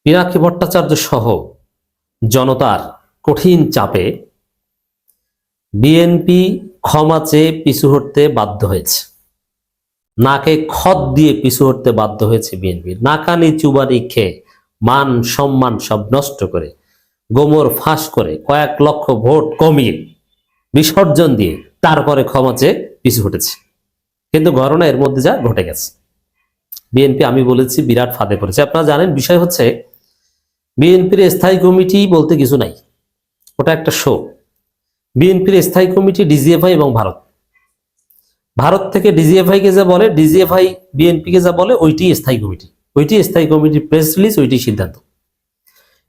পিনাকি ভট্টাচার্য সহ জনতার কঠিন চাপে বিএনপি ক্ষমা চেয়ে পিছু হটতে বাধ্য হয়েছে। নাকে খত দিয়ে পিছু হটতে বাধ্য হয়েছে বিএনপি। নাকানি চুবানি খেয়ে মান সম্মান সব নষ্ট করে, গোমর ফাঁস করে, কয়েক লক্ষ ভোট কমিয়ে, বিসর্জন দিয়ে তারপরে ক্ষমা চেয়ে পিছু হটেছে। কিন্তু ঘটনা এর মধ্যে যা ঘটে গেছে, বিএনপি আমি বলেছি বিরাট ফাঁদে পড়েছে। আপনারা জানেন, বিষয় হচ্ছে বিএনপির স্থায়ী কমিটি বলতে কিছু নাই, ওটা একটা শো। বিএনপির স্থায়ী কমিটি ডিজিএফআই এবং ভারত থেকে ডিজিএফআই কে যা বলে, ডিজিএফআই বিএনপি কে যা বলে, ওইটি স্থায়ী কমিটি, ওইটি স্থায়ী কমিটির প্রেস রিলিজ, ওইটি সিদ্ধান্ত।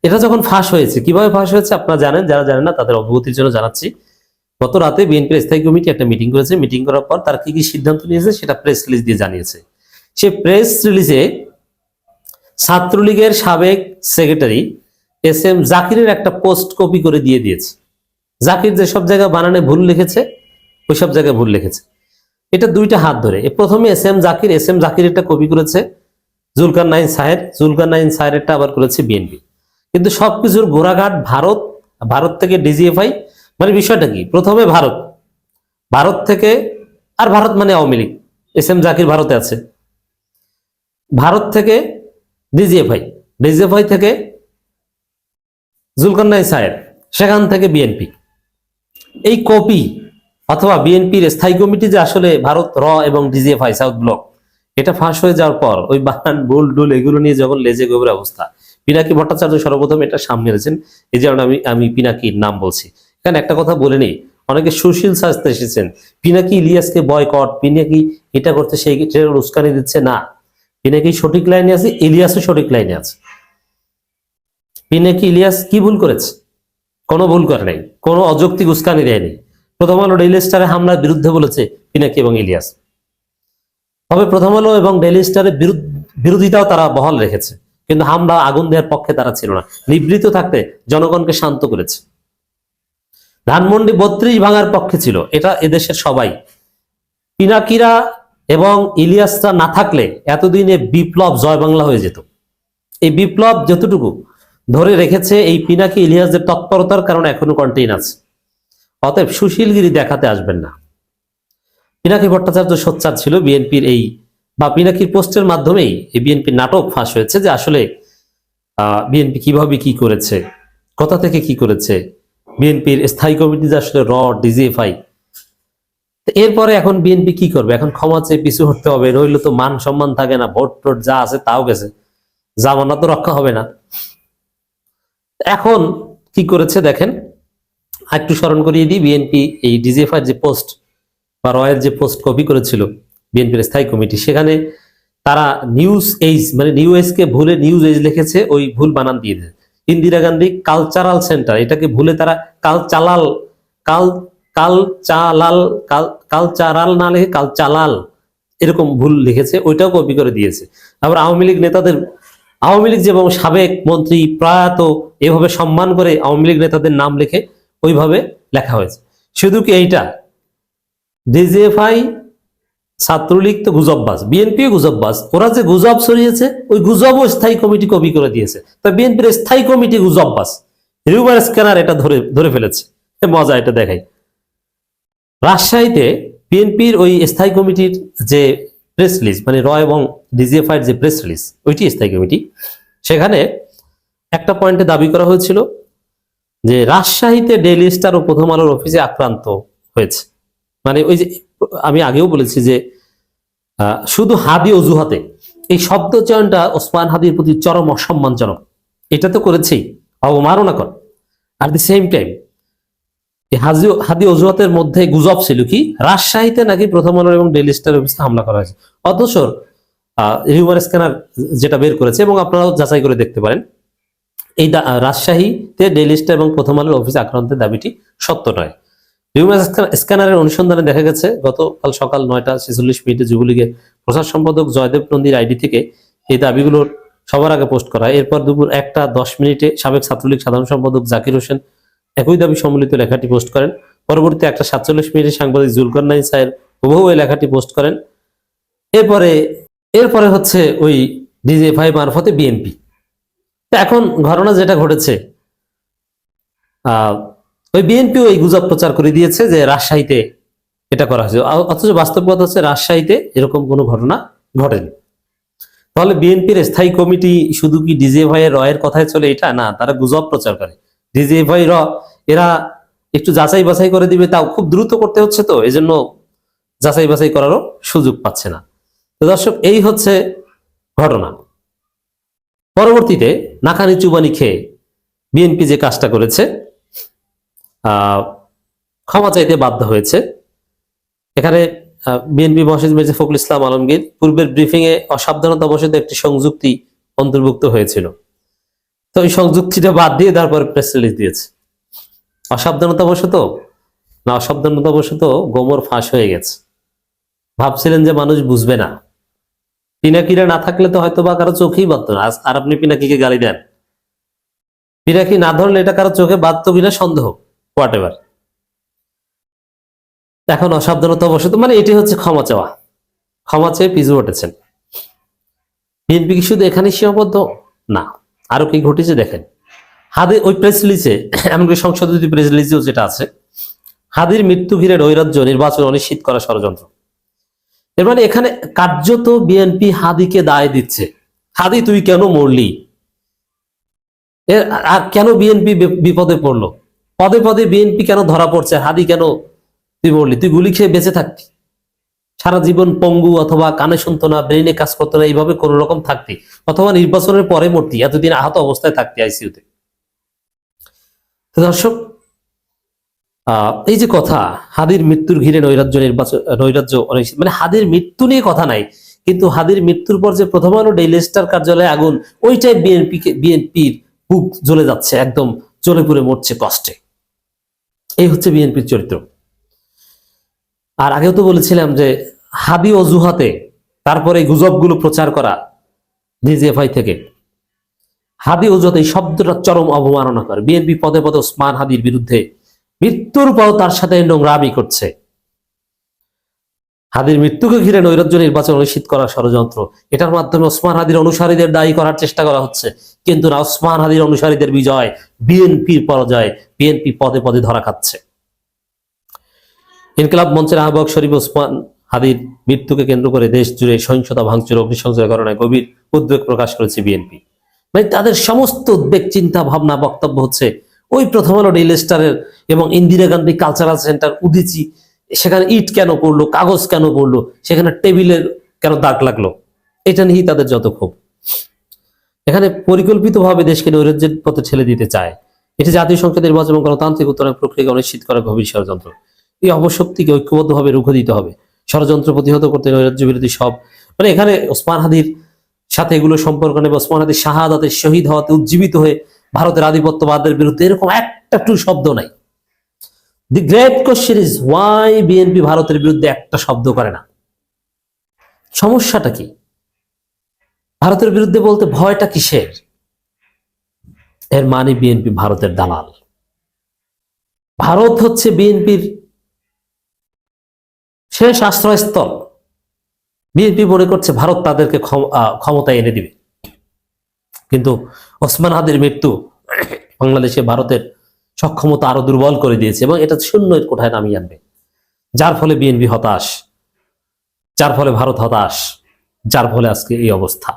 এটা যখন ফাঁস হয়েছে, কিভাবে ফাঁস হয়েছে আপনারা জানেন, যারা জানেন না তাদের অবগতির জন্য জানাচ্ছি। গত রাতে বিএনপির স্থায়ী কমিটি একটা মিটিং করেছে। মিটিং করার পর তার কি কি সিদ্ধান্ত নিয়েছে সেটা প্রেস রিলিজ দিয়ে জানিয়েছে। সে প্রেস রিলিজে ছাত্রলীগের সাবেক সেক্রেটারি এস এম জাকিরের একটা পোস্ট কপি করে দিয়ে দিয়েছে। জাকির যেসব জায়গায় বানানে ভুল লিখেছে, ওইসব জায়গায় ভুল লিখেছে। এটা দুইটা হাত ধরে। প্রথমে এস এম জাকির একটা কপি করেছে জুলকারনাইন সাহেরটা আবার করেছে বিএনপি। কিন্তু সবকিছুর গোড়াঘাট ভারত থেকে ডিজিএফআই। মানে বিষয়টা কি, প্রথমে ভারত থেকে, আর ভারত মানে আওয়ামী লীগ, এস এম জাকির ভারতে আছে, ভারত থেকে ডিজিএফআই থেকে জুলকারনাইন সাহেব, সেখান থেকে বিএনপি। এই কপি অথবা বিএনপির স্থায়ী কমিটি যে আসলে ভারত এবং ডিজিএফআই সাউথ ব্লক, এটা ফাঁস হয়ে যাওয়ার পর ওই বানান ভুল ডুল এগুলো নিয়ে যখন লেজে গোবরের অবস্থা, পিনাকি ভট্টাচার্য সর্বপ্রথম এটা সামনে এনেছেন। এই যেমন আমি পিনাকির নাম বলছি, এখানে একটা কথা বলে নেই, অনেকে সুশীল সাজতে এসেছেন, পিনাকি ইলিয়াসকে বয়কট, পিনাকি এটা করতে, সেই উস্কানি দিচ্ছে না। পিনাকি সঠিক লাইনে আছে, ইলিয়াসও সঠিক লাইনে আছে। পিনাকি ইলিয়াস কি ভুল করেছে? কোনো ভুল করে নাই, কোনো অযৌক্তিক উস্কানি দেয়নি। প্রথম আলো ডেইলি স্টারে হামলার বিরুদ্ধে বলেছে পিনাকি এবং ইলিয়াস। তবে প্রথম আলো এবং ডেইলি স্টারের বিরোধিতাও তারা বহাল রেখেছে, কিন্তু হামলা আগুন দেওয়ার পক্ষে তারা ছিল না। নিবৃত্ত থাকতে জনগণকে শান্ত করেছে। ধানমন্ডি 32 ভাঙার পক্ষে ছিল, এটা এদেশের সবাই। পিনাকিরা এবং ইলিয়াসরা না থাকলে এতদিনে বিপ্লব জয় বাংলা হয়ে যেত। এই বিপ্লব যতটুকু ধরে রেখেছে এই পিনাকি ইলিয়াসদের তৎপরতার কারণে এখনো কন্টেইন আছে। অতএব সুশীলগিরি দেখাতে আসবেন না। পিনাকি ভট্টাচার্য সোচ্চার ছিল বিএনপির এই, বা পিনাকির পোস্টের মাধ্যমেই এই বিএনপির নাটক ফাঁস হয়েছে যে আসলে বিএনপি কিভাবে কি করেছে, কোথা থেকে কি করেছে, বিএনপির স্থায়ী কমিটি যে আসলে ডিজিএফআই। এরপরে এখন বিএনপি কি করবে? এখন ক্ষমা চেয়ে পিছু হটতে হবে, নইলে তো মান সম্মান থাকে না, ভোট টোট যা আছে তাও গেছে, জামানা তো রক্ষা হবে না। এখন কি করেছে দেখেন, একটু স্মরণ করিয়ে দিই। বিএনপি এই ডিজিএফআই যে পোস্ট বা রয়ের যে পোস্ট কপি করেছিল বিএনপির স্থায়ী কমিটি, সেখানে তারা নিউজ এইজ মানে নিউ এজ কে ভুলে নিউজ এজ লিখেছে, ওই ভুল বানান দিয়ে দিয়েছে। ইন্দিরা গান্ধী কালচারাল সেন্টার, এটাকে ভুলে তারা কালচারাল না লিখে কালচালাল এরকম ভুল লিখেছে, ওইটাও কপি করে দিয়েছে। আবার আওয়ামী লীগ যেমন সাবেক মন্ত্রী প্রয়াত এভাবে সম্মান করে আওয়ামী লীগ নেতাদের নাম লিখে ওইভাবে লেখা হয়েছে। শুধু কি এইটা, ডিজিএফআই ছাত্রলীগ তো গুজববাজ, বিএনপি গুজববাজ, ওরা যে গুজব ছড়িয়েছে ওই গুজবও স্থায়ী কমিটি কপি করে দিয়েছে। তো বিএনপির স্থায়ী কমিটি গুজববাজ, রিউমার স্ক্যানার এটা ধরে ফেলেছে। মজা, এটা দেখাই। রাজশাহীতে বিএনপির ওই স্থায়ী কমিটির যে প্রেস রিলিজ, মানে এবং ডিজিএফআই যে প্রেস রিলিজ, ওইটি স্থায়ী কমিটি, সেখানে একটা পয়েন্টে দাবি করা হয়েছিল যে রাজশাহীতে ডেইলি স্টার ও প্রথম আলোর অফিসে আক্রান্ত হয়েছে। মানে ওই যে আমি আগেও বলেছি যে শুধু হাদি অজুহাতে, এই শব্দ চয়নটা ওসমান হাদির প্রতি চরম অসম্মানজনক। এটা তো করেছেই, অবমাননা কর। আর দি সেম টাইম হাদি অজুহাতের মধ্যে গুজব ছিল কি রাজশাহীতে নাকি প্রথম আলো এবং ডেইলি স্টার অফিসে হামলা করা হয়েছে। অথচ হিউমার স্ক্যানার যেটা বের করেছে, এবং আপনারাও যাচাই করে দেখতে পারেন, এই রাজশাহীতে ডেইলি স্টার এবং প্রথম আলোর অফিসে আক্রান্তের দাবিটি সত্য নয়। হিউম্যান স্ক্যানারের অনুসন্ধানে দেখা গেছে গতকাল সকাল 9:46 যুবলীগের প্রচার সম্পাদক জয়দেব নন্দীর আইডি থেকে এই দাবিগুলোর সবার আগে পোস্ট করা হয়। এরপর দুপুর 1:10 সাবেক ছাত্রলীগ সাধারণ সম্পাদক জাকির হোসেন একই দাবি সম্মিলিত লেখাটি পোস্ট করেন। পরবর্তী 1:47 সাংবাদিক জুলকারনাইন সাহেব হুবহু এই লেখাটি পোস্ট করেন। এরপরে হচ্ছে ওই ডিজিএফআই মারফতে বিএনপি তো এখন ঘটনা যেটা ঘটেছে, ওই বিএনপিও এই গুজব প্রচার করে দিয়েছে যে রাজশাহীতে এটা করা হয়েছে, অথচ বাস্তবতা হচ্ছে রাজশাহীতে এরকম কোনো ঘটনা ঘটেনি। তাহলে বিএনপির স্থায়ী কমিটি শুধু কি ডিজিএফআই এর রয়ের কথায় চলে? এটা না, তারা গুজব প্রচার করে। ডিজিএফআই এরা একটু যাচাই বাছাই করে দিবে, তাও খুব দ্রুত করতে হচ্ছে, তো এই জন্য যাচাই বাছাই করারও সুযোগ পাচ্ছে না। তো দর্শক, এই হচ্ছে ঘটনা। পরবর্তীতে নাকানি চুবানি খেয়ে বিএনপি যে কাজটা করেছে, ক্ষমা চাইতে বাধ্য হয়েছে। এখানে বিএনপি মহাসচিব মির্জা ফখরুল ইসলাম আলমগীর পূর্বের ব্রিফিং এ অসাবধানতাবশত একটি সংযুক্তি অন্তর্ভুক্ত হয়েছিল, তো এই সংযুক্তিটা বাদ দিয়ে তারপর প্রেস রিলিজ দিয়েছে। অসাবধানতাবশত না, অসাবধানতাবশত গোমর ফাঁস হয়ে গেছে। ভাবছিলেন যে মানুষ বুঝবে না, পিনাকিরা না থাকলে তো হয়তো বা কারো চোখেই বাঁধত না। আর আপনি পিনাকিকে গালি দেন, পিনাকি না ধরলে এটা কারো চোখে বাঁধত কিনা সন্দেহ, হোয়াট এভার। এখন অসাবধানতাবশত, মানে এটি হচ্ছে ক্ষমা চাওয়া, ক্ষমা চেয়ে পিছু হটেছেন। বিএনপি কি শুধু এখানে সীমাবদ্ধ? না, আরো কি ঘটেছে দেখেন। হাদির ওই প্রেস রিলিজে, এমনকি সংশোধিত প্রেস রিলিজেও যেটা আছে, হাদির মৃত্যু ঘিরে নৈরাজ্য, নির্বাচন অনিশ্চিত করা ষড়যন্ত্র। এর মানে এখানে কার্যত বিএনপি হাদিকে দায় দিচ্ছে, হাদি তুই কেন মরলি, আর কেন বিএনপি বিপদে পড়লো, পদে পদে বিএনপি কেন ধরা পড়ছে, হাদি কেন তুই মরলি, তুই গুলি খেয়ে বেঁচে থাকতি, সারা জীবন পঙ্গু অথবা কানে শুনতো না, ব্রেনে কাজ করতো না, এইভাবে কোন রকম থাকতি, অথবা নির্বাচনের পরে মরতি, এতদিন আহত অবস্থায় থাকতি আইসিইউতে। দর্শক, এই যে কথা, হাদির মৃত্যুর ঘিরে নৈরাজ্য, নির্বাচন নৈরাজ্য অনেক, মানে হাদির মৃত্যু নিয়ে কথা নাই, কিন্তু হাদির মৃত্যুর পর যে প্রথম আলো ডেইলি স্টার কার্যালয়ে আগুন, ওইটাই বিএনপির বুক জ্বলে যাচ্ছে, একদম জ্বলে পুড়ে মরছে কষ্টে। এই হচ্ছে বিএনপির চরিত্র। আর আগেও তো বলেছিলাম যে হাদি অজুহাতে তারপরে গুজবগুলো প্রচার করা ডিজিএফআই থেকে, হাদি অজুহাতে এই শব্দটা চরম অবমাননা করে। বিএনপি পদে পদে ওসমান হাদির বিরুদ্ধে মৃত্যুর পর তার সাথে নোংরামি করছে। হাদির মৃত্যুকে ঘিরে নৈরাজ্য, নির্বাচন অনিশ্চিত করার ষড়যন্ত্র, এটার মাধ্যমে ওসমান হাদির অনুসারীদের দায়ী করার চেষ্টা করা হচ্ছে, কিন্তু না, ওসমান হাদির অনুসারীদের বিজয়, বিএনপির পরাজয়, বিএনপি পদে পদে ধরা খাচ্ছে। ইনকিলাব মঞ্চের আহ্বায়ক শরীফ ওসমান হাদির মৃত্যুকে কেন্দ্র করে দেশ জুড়ে সহিংসতা, ভাঙচুর, অগ্নিসংযোগের ঘটনায় গভীর উদ্বেগ প্রকাশ করেছে বিএনপি। মানে তাদের সমস্ত উদ্বেগ, চিন্তা ভাবনা, বক্তব্য হচ্ছে ওই প্রথম আলো ডেইলি স্টারের এবং ইন্দিরা গান্ধী কালচারাল সেন্টার উদিচি, সেখানে ইট কেন পড়লো, কাগজ কেন পড়লো, সেখানে টেবিলের কেন দাগ লাগলো, এটা নিয়েই তাদের যত ক্ষোভ। এখানে পরিকল্পিতভাবে দেশকে নৈরাজ্যের পথে ঠেলে দিতে চায়। এটি জাতীয় সংসদ নির্বাচন এবং গণতান্ত্রিক উত্তরণ প্রক্রিয়াকে অনিশ্চিত করা গভীর ষড়যন্ত্র। এই অপশক্তিকে ঐক্যবদ্ধভাবে রুখে দিতে হবে, ষড়যন্ত্র প্রতিহত করতে নৈরাজ্য বিরোধী সব, মানে এখানে ওসমান হাদির সাথে এগুলো সম্পর্ক নেবে, ওসমান হাদির শাহাদাতে, শহীদ হওয়াতে, উজ্জীবিত হয়ে ভারতের আধিপত্যবাদের বিরুদ্ধে, এরকম একটা টু শব্দ নাই। দি great question is Y BNP ভারতের বিরুদ্ধে একটা শব্দ করে না? সমস্যাটা কি? ভারতের বিরুদ্ধে বলতে ভয়টা কিসের? এর মানে বিএনপি ভারতের দালাল। ভারত হচ্ছে বিএনপির শেষ আশ্রয়স্থল। বিএনপি মনে করছে ভারত তাদেরকে ক্ষমতায় এনে দিবে, কিন্তু ওসমান হাদির মৃত্যু বাংলাদেশে ভারতের সক্ষমতা আরো দুর্বল করে দিয়েছে এবং এটা শূন্যের কোঠায় নামিয়ে আনবে, যার ফলে বিএনপি হতাশ, যার ফলে ভারত হতাশ, যার ফলে আজকে এই অবস্থা।